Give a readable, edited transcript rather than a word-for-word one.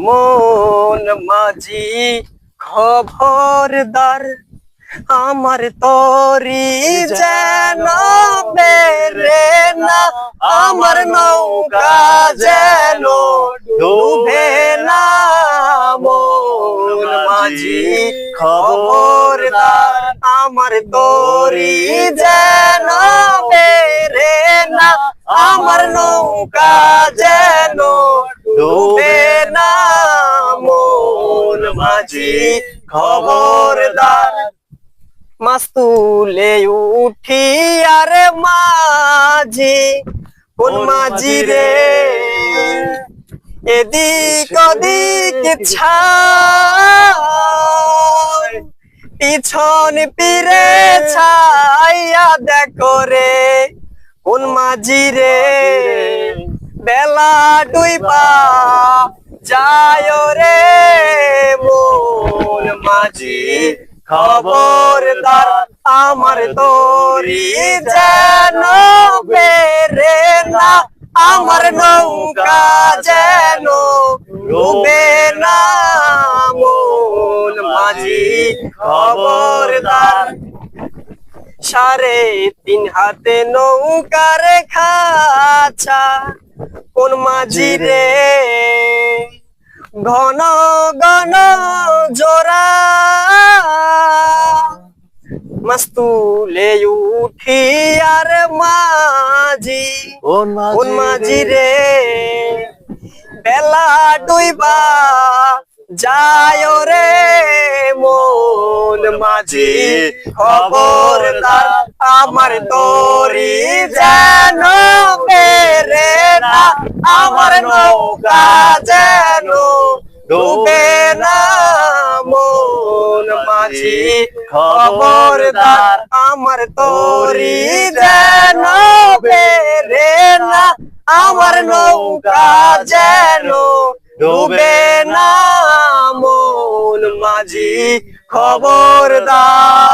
মন মাঝি খবরদার, আমার তরি যেন বেরে না, আমার নৌকা যেন ডুবে না। মন মাঝি খবরদার, আমার তরি যেন বেরে না, আমার নৌকা যেন ডুবে না। মন মাঝি খবরদার। মাছ তুলে উঠি আরে মাঝি, কোন মাঝি রে এদিক ওদিক ছাই, পিছন ফিরে ছাইয়া দেখো রে কোন মাঝি রে বেলা ডুইবা যায় রে। মন মাঝি খবরদার, আমার তরি যেন বেরে না, আমার নৌকা যেন ডুবে না। মন মাঝি খবরদার। 3.5 হাতে নৌকার খাঁচা, কোন মাঝি রে ঘন ঘন জোড়া। মাছ তুলে উঠি আর মাঝি, কোন মাঝি রে বেলা ডুইবা যায় রে। মন মাঝি খবরদার, আমার তরি যেন বেরে না, আমার নৌকা যেন ডুবে না। মন মাঝি খবরদার, আমার তরি যেন বেরে না, আমার নৌকা যেন ডুবে না। মন মাঝি খবরদার।